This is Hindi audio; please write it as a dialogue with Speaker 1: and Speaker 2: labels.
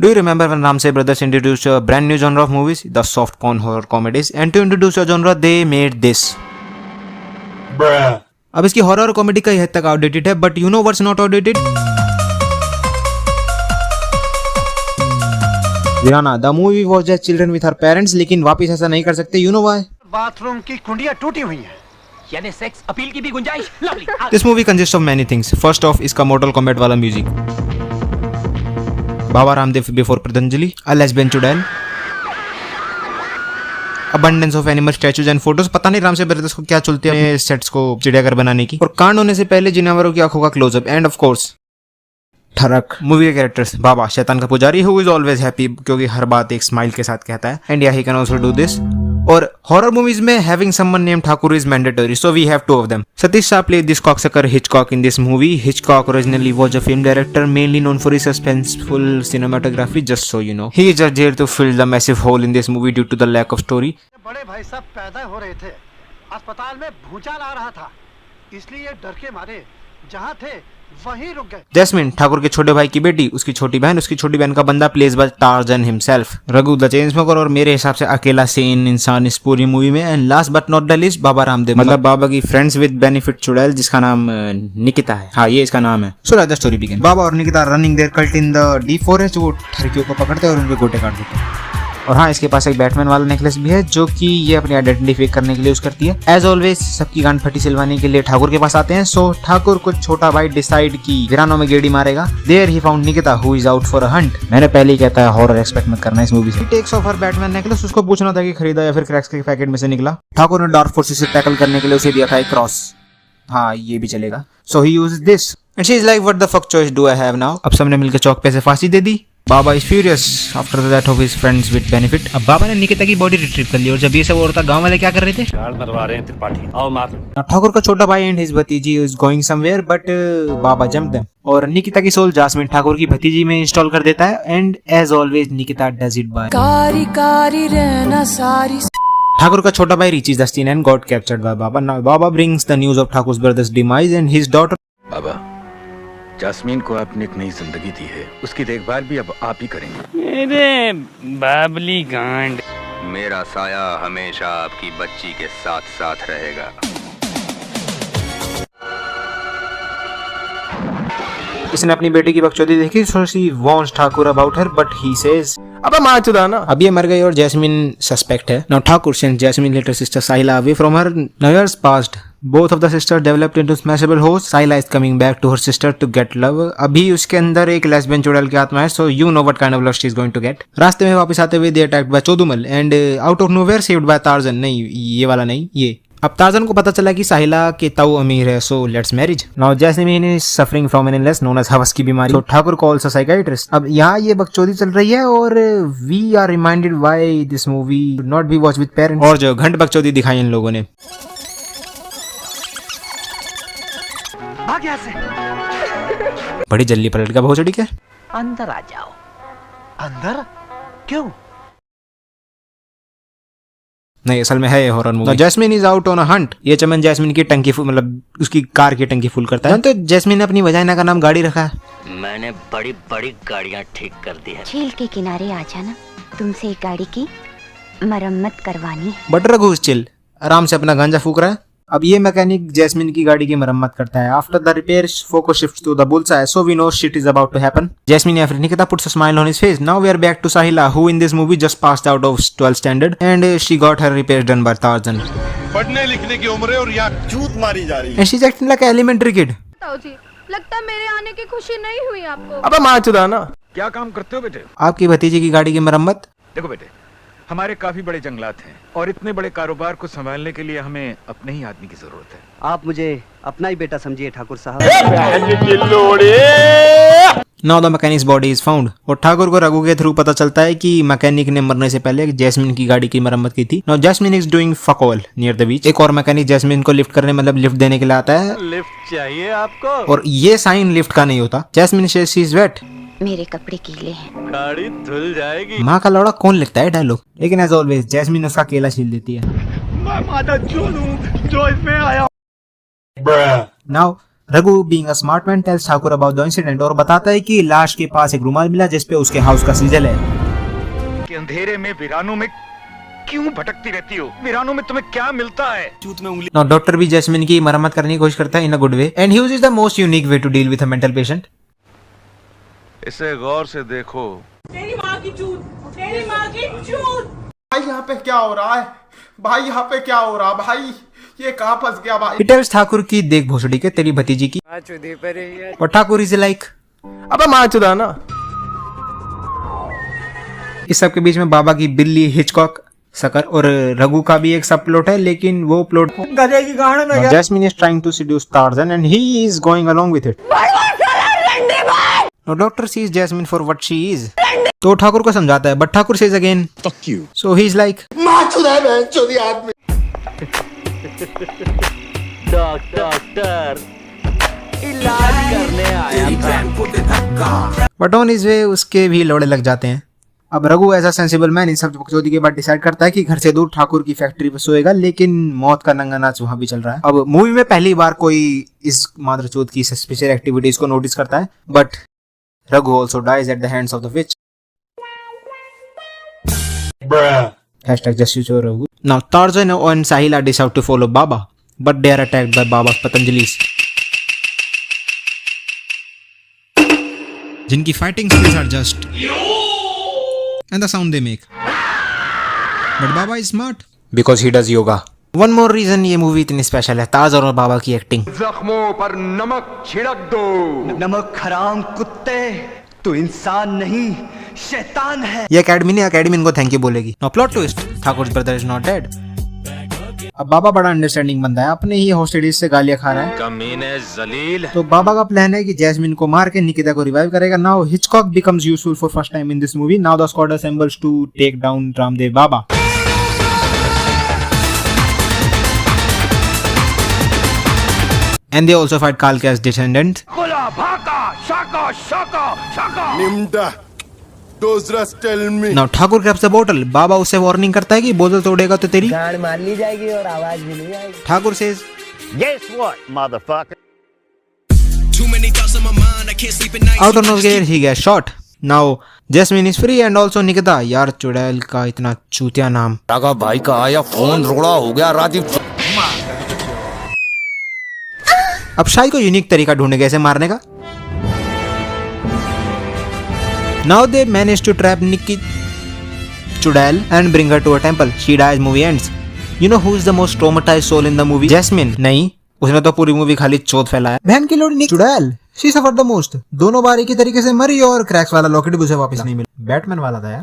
Speaker 1: Do you remember when Ramsey Brothers introduced a brand new genre of movies, the soft porn horror comedies, and to introduce a genre they made this? Bruh. अब इसकी हॉरर और कॉमेडी कई हद तक आउटडेटेड है, but you know what's not outdated? Veerana, the movie was just children with her parents, लेकिन वापस ऐसा नहीं कर सकते. You know why? बाथरूम की कुंडियां टूटी हुई हैं. यानी सेक्स अपील की भी गुंजाइश. Lovely. This movie consist of many things. First of, इसका मोर्टल कॉम्बैट वाला म्यूजिक. बाबा रामदेव बिफोर पतंजलि, अ लेस्बियन चुड़ैल, abundance of animal statues and photos. पता नहीं रामसे ब्रदर्स को क्या चलते हैं सेट्स को चिड़ियाघर बनाने की. और कांड होने से पहले जानवरों की आंखों का क्लोजअप. एंड ऑफ कोर्स ठरक. मूवी के कैरेक्टर्स, बाबा शैतान का पुजारी हु इज ऑलवेज हैप्पी, क्योंकि हर बात एक स्माइल के साथ कहता है. एंड या he can also do this. और हॉरर मूवीज में having someone name Thakur is mandatory, so we have to off them. Satish Shah played this cocksucker Hitchcock in this movie. Hitchcock originally was a film director mainly known for his suspenseful cinematography, just so you know. He is just there to fill the massive hole in this movie due to the lack of story. बड़े भाई साहब पैदा हो रहे थे, अस्पताल में भूचाल आ रहा था, इसलिए डर के मारे जहाँ थे वहीं रुक गए. जैस्मिन, ठाकुर के छोटे भाई की बेटी, उसकी छोटी बहन का बंदा plays by Tarzan himself. Raghu the chainsmoker, और मेरे हिसाब से अकेला सेन इंसान इस पूरी मूवी में. And last but not the least, Baba Ramdev, मतलब बाबा की फ्रेंड्स विद बेनिफिट चुड़ैल, जिसका नाम निकिता है. हाँ, ये इसका नाम है. So let the story begin. Baba और Nikita running their cult in the deep forest. वो ठरकियों को पकड़ते हैं और उनके गोटे काट देते हैं. और हाँ, इसके पास एक बैटमैन वाला नेकलेस भी है, जो कि ये अपनी आइडेंटिटी करने के लिए यूज करती है. एज ऑलवेज सबकी गांड फटी सिलवाने के लिए ठाकुर के पास आते हैं. सो ठाकुर को छोटा भाई डिसाइड की वीरानों में गेड़ी मारेगा. There he found Nikita who is out for a hunt. मैंने पहले ही कहता है हॉरर एक्सपेक्ट मत करना इस मूवी से. Takes off her Batman necklace. उसको पूछना था कि खरीदा या फिर क्रैक्स के पैकेट में से निकला. ठाकुर ने डार्क फोर्सेस से टैकल करने के लिए उसे दिया था एक क्रॉस. हाँ, ये भी चलेगा. So he used this and she is like what the fuck choice do I have now. अब सबने मिलकर चौक पे से फांसी दे दी. Baba is furious after the death of his friends with benefit. अब बाबा ने निकिता की बॉडी रिट्रीव कर ली, और जब ये सब औरतें गांव वाले क्या कर रहे थे? गाड़ मरवा रहे हैं त्रिपाठी. आओ मार. ठाकुर का छोटा भाई एंड हिज भतीजी is going somewhere, but Baba jump them. और निकिता की सोल जास्मिन ठाकुर की भतीजी में इंस्टॉल कर देता है. And as always Nikita does it by कारी कारी रहना सारी. ठाकुर का छोटा भाई reaches the scene and got captured by Baba. Now Baba brings the news of Thakur's brothers demise and his daughter.
Speaker 2: Baba, Jasmine को आपने एक नई जिंदगी दी है, उसकी देखभाल भी अब आप ही करेंगे.
Speaker 3: अरे बाबली गांड.
Speaker 2: मेरा साया हमेशा आपकी बच्ची के साथ साथ रहेगा.
Speaker 1: इसने अपनी बेटी की बकचोदी देखी, so she warns Thakur about her, but he says,
Speaker 3: अबे माँ चुदाना.
Speaker 1: अब ये मर गई और जैस्मिन सस्पेक्ट है. Now Thakur sends Jasmine little sister Sahila away from her. Now years passed. Both of the sisters developed into smashable hosts. Sahila is coming back to her sister to get love. अभी उसके अंदर एक लेस्बियन चुड़ैल की आत्मा है, so you know what kind of love she is going to get. रास्ते में वापस आते हुए they attacked by चोदुमल and out of nowhere saved by Tarzan. नहीं, ये वाला नहीं, ये. अब टार्जन को पता चला कि साहिला के ताऊ अमीर है, so let's marriage. Now Jasmine is suffering from an illness known as हवस की बीमारी. तो ठाकुर कॉल्स अ साइकियाट्रिस्ट. अब यहाँ ये बकचोदी चल रही है, और we are reminded why this movie should not be watch with parents. और जो घंट बकचोदी दिखाई इन लोगों ने. भाग यहाँ से. बड़ी जल्दी पलट का भोसड़ी के.
Speaker 4: अंदर आ जाओ. अंदर क्यों?
Speaker 1: नहीं, असल में है ये horror movie. Jasmine is out on a hunt. ये चमन जैस्मिन की टंकी मतलब उसकी कार की टंकी फुल करता है. तो जैस्मिन ने अपनी वजाइना का नाम गाड़ी रखा है.
Speaker 4: मैंने बड़ी बड़ी गाड़ियाँ ठीक कर दी है.
Speaker 5: झील के किनारे आ जाना, तुमसे एक गाड़ी की मरम्मत करवानी है.
Speaker 1: बट रघु चिल, आराम से अपना गांजा फूक रहा है. अब ये मैकेनिक जैस्मिन की गाड़ी की मरम्मत करता है. After the repair focus shifts to the bullseye, so we know shit is about to happen. Jasmine या फिर Nikita puts a smile on his face. Now we are back to Sahila who in this movie just passed out of 12th standard and she got her repair done by Tarzan.
Speaker 6: पढ़ने लिखने की उम्र है और यहाँ चूत मारी जा रही है.
Speaker 1: And she is acting like elementary kid.
Speaker 7: ताऊजी, लगता है मेरे आने की खुशी नहीं हुई आपको.
Speaker 3: अबे माँ चुदाना.
Speaker 2: क्या काम करते हो बेटे?
Speaker 1: आपकी भतीजी की गाड़ी की मरम्मत.
Speaker 2: देखो बेटे, हमारे काफी बड़े जंगलात हैं और इतने बड़े कारोबार को संभालने के लिए हमें अपने ही आदमी की जरूरत है.
Speaker 8: आप मुझे अपना ही बेटा समझिए ठाकुर साहब.
Speaker 1: Now the mechanics body is found. और ठाकुर को रघु के थ्रू पता चलता है कि मैकेनिक ने मरने से पहले जैस्मिन की गाड़ी की मरम्मत की थी. Now Jasmine is doing fuck all near the beach. एक और मैकेनिक जैस्मिन को लिफ्ट करने मतलब लिफ्ट देने के लिए आता है.
Speaker 3: लिफ्ट चाहिए आपको?
Speaker 1: और ये साइन लिफ्ट का नहीं होता. Jasmine says she is wet.
Speaker 5: मेरे कपड़े गीले हैं.
Speaker 3: गाड़ी धुल जाएगी.
Speaker 1: माँ का लौड़ा कौन लिखता है डायलॉग. लेकिन एज ऑलवेज जैस्मिन उसका केला छील देती है.
Speaker 3: मैं माता जो इसमें आया.
Speaker 1: Now Raghu being a smart man tells Thakur about the incident और बताता है कि लाश के पास एक रुमाल मिला जिसपे उसके हाउस का सीजल है।
Speaker 2: कि अंधेरे में वीरानों में क्यों भटकती रहती हो? वीरानों में तुम्हें क्या मिलता है?
Speaker 1: नाउ डॉक्टर भी जैस्मिन की मरम्मत करने की कोशिश करता है in a good way and he uses the most unique way to deal with a mental patient.
Speaker 6: इसे गौर से देखो।
Speaker 9: तेरी माँ की चूत, तेरी माँ की चूत।
Speaker 6: भाई यहाँ पे क्या हो रहा है? भाई यहाँ पे क्या हो रहा भाई? ये कहाँ फंस गया भाई?
Speaker 1: He tells ठाकुर की देख भोसड़ी के तेरी भतीजी की और ठाकुर इज लाइक
Speaker 3: अबे माँ चुदाना।
Speaker 1: इस सब के बीच में बाबा की बिल्ली हिचकॉक सकर और रघु का भी एक सब प्लॉट है लेकिन वो प्लॉट गधे की कहानी में Jasmine is trying to seduce Tarzan and he is going along with it. Doctor sees Jasmine for what she is तो ठाकुर को समझाता है but Thakur says again fuck you so he is like
Speaker 3: doctor इलाज करने आया।
Speaker 1: बट ऑन इज वे उसके भी लोड़े लग जाते हैं। अब Raghu as a sensible man इन सब बकचोदी के बाद डिसाइड करता है कि घर से दूर ठाकुर की फैक्ट्री पर सोएगा लेकिन मौत का नंगा नाच वहां भी चल रहा है। अब मूवी में पहली बार कोई इस मादरचोद की सस्पिशियस एक्टिविटीज को नोटिस करता है but Raghu also dies at the hands of the witch. #JustYouChoRaghu. Now Tarzan and Sahila decide to follow Baba, but they are attacked by Baba's Patanjalis, जिनकी fighting skills are just and the sound they make. But Baba is smart because he does yoga. One more reason ये मूवी इतनी स्पेशल है ताजर और बाबा की एक्टिंग।
Speaker 2: जख्मों पर नमक छिड़क दो।
Speaker 8: नमक हराम कुत्ते, तू इंसान नहीं शैतान है।
Speaker 1: ये एकेडमी ने एकेडमी इनको थैंक यू बोलेगी। No plot twist Thakur brother is not dead. अब बाबा बड़ा अंडरस्टैंडिंग बंदा है अपने ही हॉस्टेजेस से गालियां खा रहा है।
Speaker 3: कमीने जलील।
Speaker 1: तो बाबा का प्लान है कि जैस्मिन को मार के निकिता को रिवाइव करेगा। Now Hitchcock becomes useful for first time in this movie. Now the squad assembles to take down Ramdev Baba. And they also fight Kalka's descendant.
Speaker 6: निम्दा Dozras tell me.
Speaker 1: Now Thakur grabs the bottle. बाबा उसे वार्निंग करता है कि बोतल तोड़ेगा तो तेरी
Speaker 8: गाड़ मार ली जाएगी और आवाज भी नहीं आएगी।
Speaker 1: Thakur says
Speaker 4: Guess what, motherfucker?
Speaker 1: out of nowhere he gets shot. Now Jasmine is free and also Nikita. यार चुड़ैल का इतना चूतिया नाम।
Speaker 10: राघव भाई का आया फोन रोड़ा हो गया राजीव।
Speaker 1: अब शाही को यूनिक तरीका ढूंढे कैसे मारने का। Now they manage to trap Nikki Chudal and bring her to a temple. She dies. Movie ends. You know who is the most traumatized soul in the movie? Jasmine. नहीं, उसने तो पूरी मूवी खाली चोट फैलाया। बहन की लोड़ी निक चुड़ैल। She suffered the most. दोनों बार एक ही तरीके से मरी और क्रैक्स वाला लॉकेट भी उसे वापस नहीं मिला। बैटमैन वाला था यार।